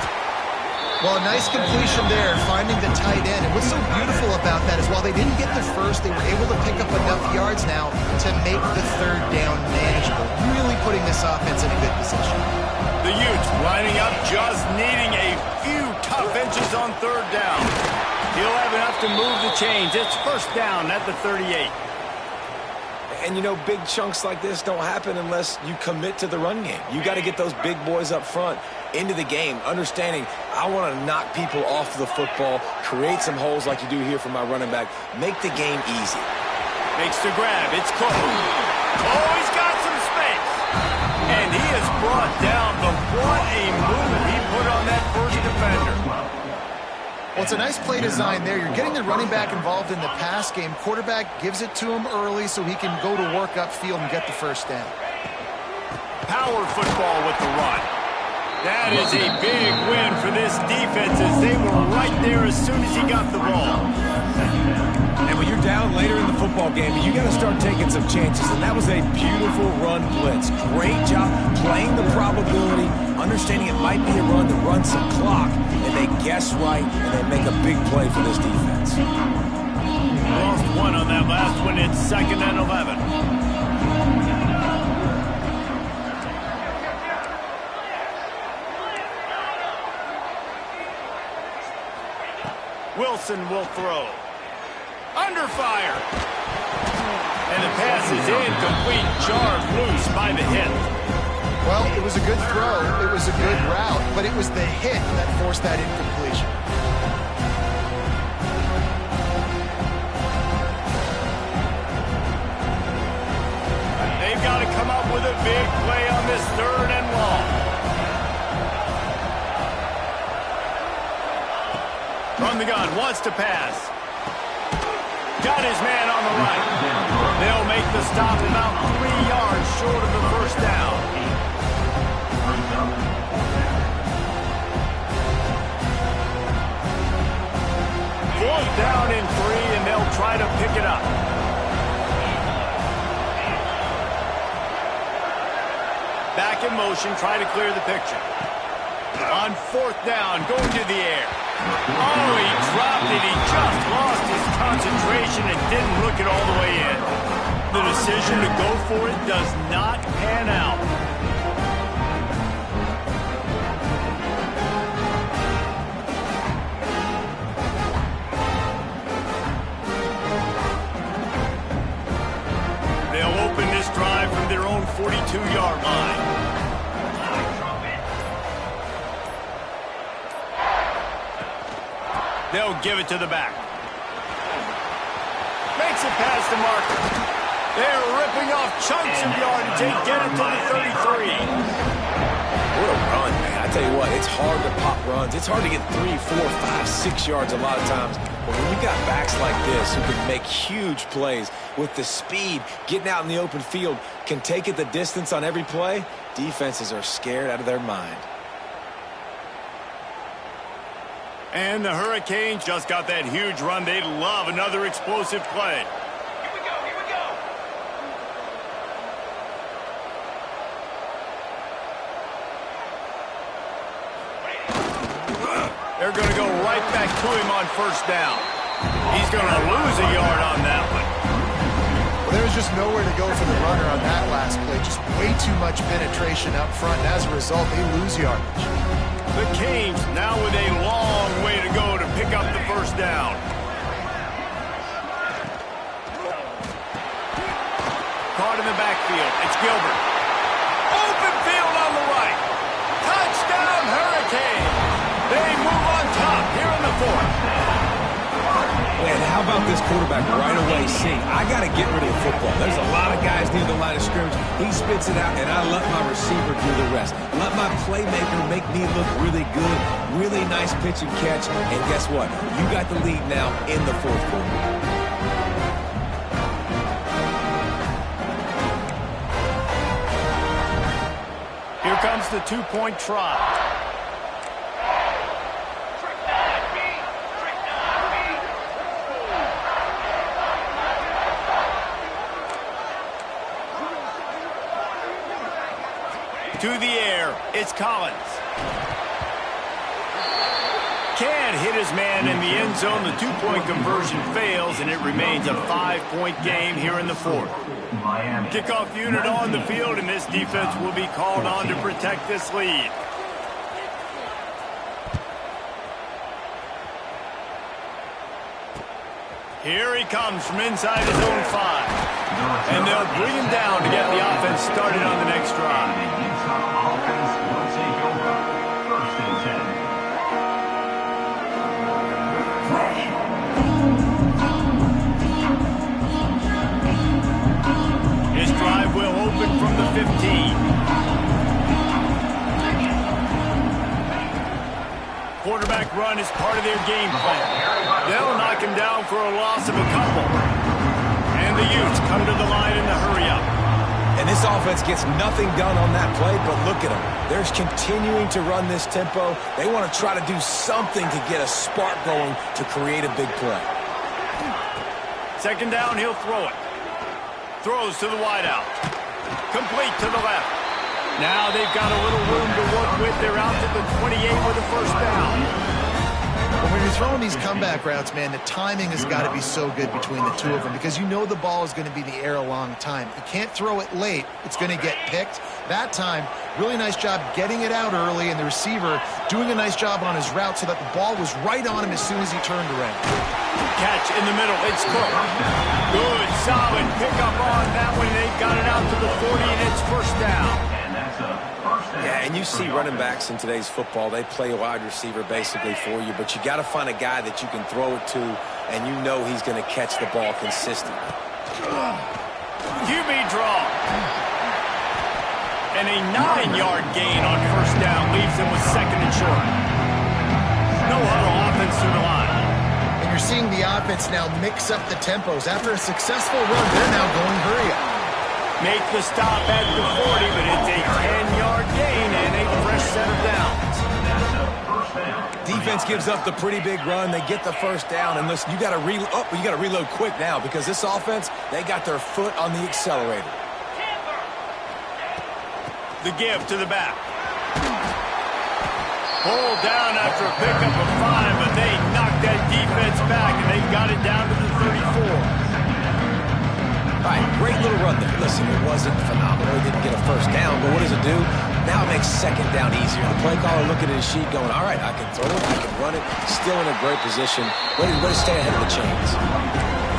Well, a nice completion there, finding the tight end. And what's so beautiful about that is while they didn't get the first, they were able to pick up enough yards now to make the 3rd down manageable. Really putting this offense in a good position. The Utes lining up, just needing a few tough inches on 3rd down. He'll have enough to move the chains. It's 1st down at the 38. And, you know, big chunks like this don't happen unless you commit to the run game. You got to get those big boys up front into the game, understanding I want to knock people off the football, create some holes like you do here for my running back, make the game easy. Makes the grab. It's close. Oh, he's got some space. And he is brought down. But what a move he put on that first defender. Well, it's a nice play design there. You're getting the running back involved in the pass game. Quarterback gives it to him early so he can go to work upfield and get the 1st down. Power football with the run. That is a big win for this defense as they were right there as soon as he got the ball. And when you're down later in the football game, you got to start taking some chances. And that was a beautiful run blitz. Great job playing the probability, understanding it might be a run to run some clock, and they guess right, and they make a big play for this defense. Lost one on that last one. It's 2nd and 11. Wilson will throw. Under fire. And the pass is incomplete. Jarred loose by the hit. Well, it was a good throw. It was a good route, but it was the hit that forced that incompletion. They've got to come up with a big play on this 3rd and long. From the gun, wants to pass. Got his man on the right. They'll make the stop about 3 yards short of the 1st down. 4th down and 3, and they'll try to pick it up. Back in motion, try to clear the picture. On 4th down, going to the air. Oh, he dropped it. He just lost his concentration and didn't look it all the way in. The decision to go for it does not pan out. They'll open this drive from their own 42-yard line. They'll give it to the back. Makes it past the marker. They're ripping off chunks of yardage. They get it to the 33. What a run, man. I tell you what, it's hard to pop runs. It's hard to get 3, 4, 5, 6 yards a lot of times. But when you got backs like this who can make huge plays with the speed, getting out in the open field, can take it the distance on every play, defenses are scared out of their mind. And the Hurricanes just got that huge run. They'd love another explosive play. Here we go, here we go. They're going to go right back to him on 1st down. He's going to lose a yard on that one. Well, there was just nowhere to go for the runner on that last play. Just way too much penetration up front, and as a result, they lose yardage. The Canes now with a long way to go to pick up the 1st down. Caught in the backfield. It's Gilbert. Open field on the right. Touchdown, Hurricane. They move on top here in the 4th. Man, how How about this quarterback right away seeing, I got to get rid of the football. There's a lot of guys near the line of scrimmage. He spits it out, and I let my receiver do the rest. Let my playmaker make me look really good. Really nice pitch and catch. And guess what? You got the lead now in the fourth quarter. Here comes the two-point try. To the air, it's Collins. Can't hit his man in the end zone. The two-point conversion fails, and it remains a 5-point game here in the fourth. Miami. Kickoff unit on the field, and this defense will be called on to protect this lead. Here he comes from inside his own 5. And they'll bring him down to get the offense started on the next drive. The Utah offense will take over. First and 10. His drive will open from the 15. Quarterback run is part of their game plan. They'll knock him down for a loss of a couple. And the Utes come to the line in the hurry-up. And this offense gets nothing done on that play, but look at them. They're continuing to run this tempo. They want to try to do something to get a spark going to create a big play. Second down, he'll throw it. Throws to the wideout. Complete to the left. Now they've got a little room to work with. They're out to the 28 with a first down. But when you're throwing these comeback routes, man, the timing has got to be so good between the two of them because you know the ball is going to be in the air a long time. You can't throw it late. It's going to get picked. That time, really nice job getting it out early, and the receiver doing a nice job on his route so that the ball was right on him as soon as he turned around. Catch in the middle. It's Cook. Good, solid pickup on that one. They've got it out to the 40, and it's first down. Yeah, and you see running backs in today's football, they play a wide receiver basically for you, but you got to find a guy that you can throw it to, and you know he's going to catch the ball consistently. QB draw. And a 9-yard gain on first down leaves them with second and short. No huddle offense to the line. And you're seeing the offense now mix up the tempos. After a successful run, they're now going hurry-up. Make the stop at the 40, but it's a 10-yard gain and a fresh set of downs. Defense gives up the pretty big run. They get the first down, and listen, you got to reload quick now because this offense, they got their foot on the accelerator. The give to the back. Pulled down after a pickup of 5, but they knocked that defense back, and they got it down to the 34. All right, great little run there. Listen, it wasn't phenomenal. He didn't get a first down, but what does it do? Now it makes second down easier. The play caller looking at his sheet going, all right, I can throw it, I can run it. Still in a great position. Ready to stay ahead of the chains.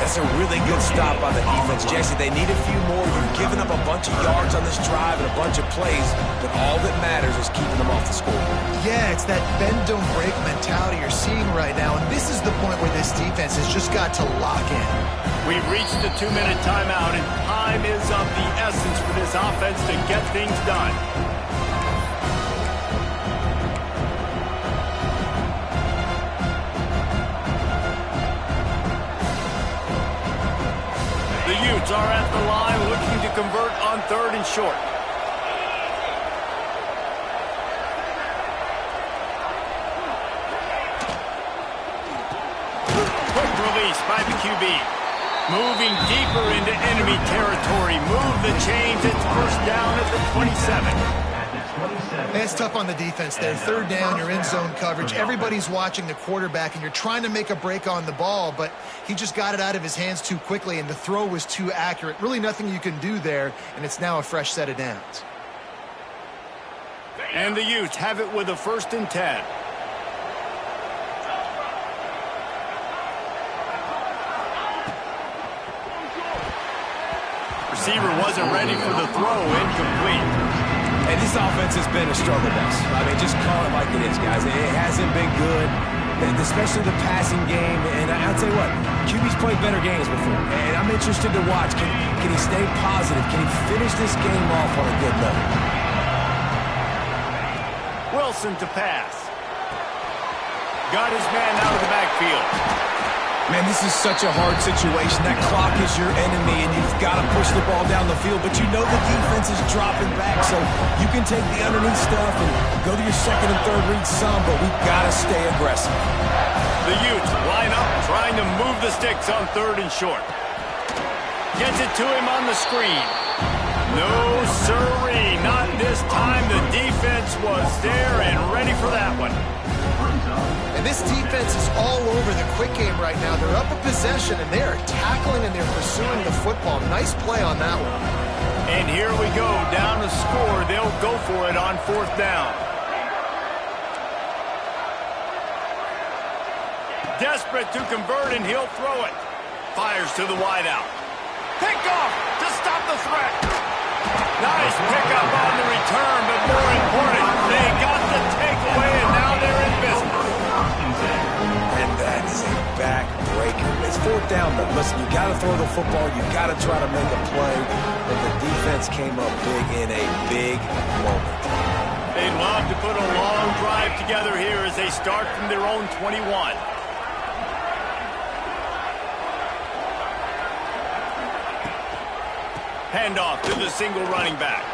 That's a really good stop by the defense, Jesse. They need a few more. You've given up a bunch of yards on this drive and a bunch of plays, but all that matters is keeping them off the scoreboard. Yeah, it's that bend, don't break mentality you're seeing right now, and this is the point where this defense has just got to lock in. We've reached the 2-minute timeout, and time is of the essence for this offense to get things done. The Utes are at the line looking to convert on third and short. Quick release by the QB. Moving deeper into enemy territory. Move the chains. It's first down at the 27. It's tough on the defense there. Third down, you're in zone coverage. Everybody's watching the quarterback, and you're trying to make a break on the ball, but he just got it out of his hands too quickly, and the throw was too accurate. Really nothing you can do there, and it's now a fresh set of downs. And the Utes have it with a first and 10. Receiver wasn't ready for the throw, incomplete. And this offense has been a struggle bus. I mean, just call it like it is, guys. It hasn't been good. especially the passing game. And I'll tell you what, QB's played better games before, and I'm interested to watch. Can he stay positive? Can he finish this game off on a good note? Wilson to pass. Got his man out of the backfield. Man, this is such a hard situation. That clock is your enemy, and you've got to push the ball down the field. But you know the defense is dropping back, so you can take the underneath stuff and go to your second and third read some, but we've got to stay aggressive. The Utes line up, trying to move the sticks on 3rd and short. Gets it to him on the screen. No, sirree, not this time. The defense was there and ready for that one. And this defense is all over the quick game right now. They're up a possession, and they are tackling and they're pursuing the football. Nice play on that one. And here we go, down to score. They'll go for it on 4th down. Desperate to convert, and he'll throw it. Fires to the wideout. Pick off to stop the threat. Nice pickup on the return, but more important, they got the takeaway, and now they're in business. And that is a backbreaker. It's 4th down, though. Listen, you got to throw the football. You got to try to make a play. But the defense came up big in a big moment. They'd love to put a long drive together here as they start from their own 21. Handoff to the single running back.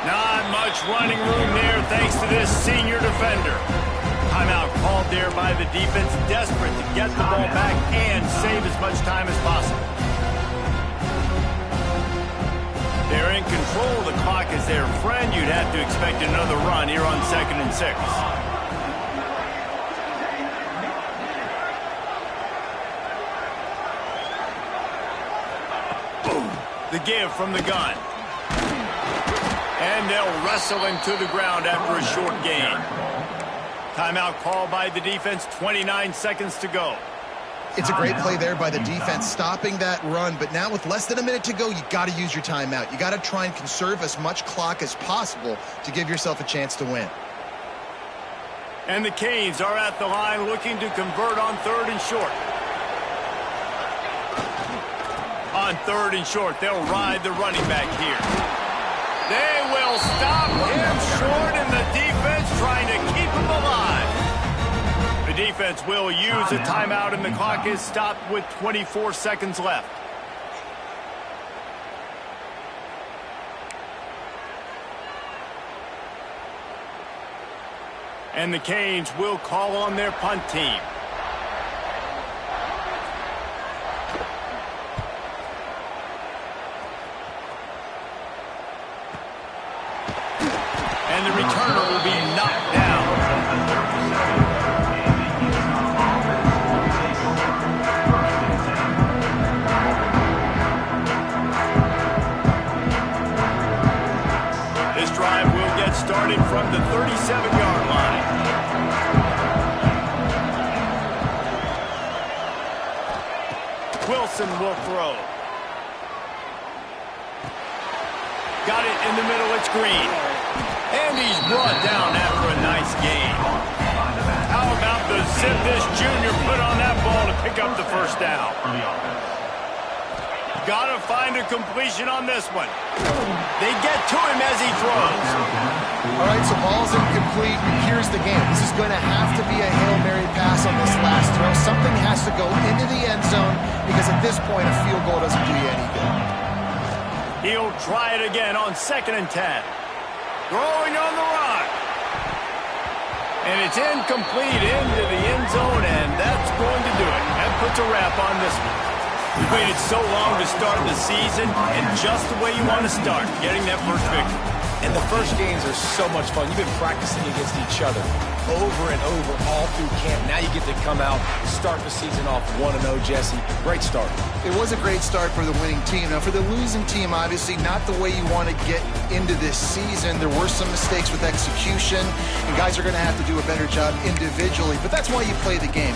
Not much running room there thanks to this senior defender. Timeout called there by the defense, desperate to get the ball back and save as much time as possible. They're in control of the clock as their friend. You'd have to expect another run here on 2nd and 6. The give from the gun. And they'll wrestle him to the ground after a short gain. Timeout called by the defense, 29 seconds to go. It's a great play there by the defense, stopping that run. But now with less than a minute to go, you got to use your timeout. You got to try and conserve as much clock as possible to give yourself a chance to win. And the Canes are at the line looking to convert on 3rd and short. On 3rd and short, they'll ride the running back here. They will stop him short, and the defense trying to keep him alive. The defense will use a timeout, and the clock is stopped with 24 seconds left. And the Canes will call on their punt team. And the returner will be knocked down. This drive will get started from the 37-yard line. Wilson will throw. Got it in the middle, it's Green. And he's brought down after a nice gain. How about the zip this junior put on that ball to pick up the 1st down? Got to find a completion on this one. They get to him as he throws. All right, so ball's incomplete. Here's the game. This is going to have to be a Hail Mary pass on this last throw. Something has to go into the end zone because at this point, a field goal doesn't do you any good. He'll try it again on 2nd and 10. Throwing on the run. And it's incomplete into the end zone, and that's going to do it. That puts a wrap on this one. You waited so long to start the season, and just the way you want to start, getting that first victory. And the first games are so much fun. You've been practicing against each other over and over all through camp. Now you get to come out, start the season off 1-0, Jesse. Great start. It was a great start for the winning team. Now, for the losing team, obviously not the way you want to get into this season. There were some mistakes with execution, and guys are going to have to do a better job individually. But that's why you play the game.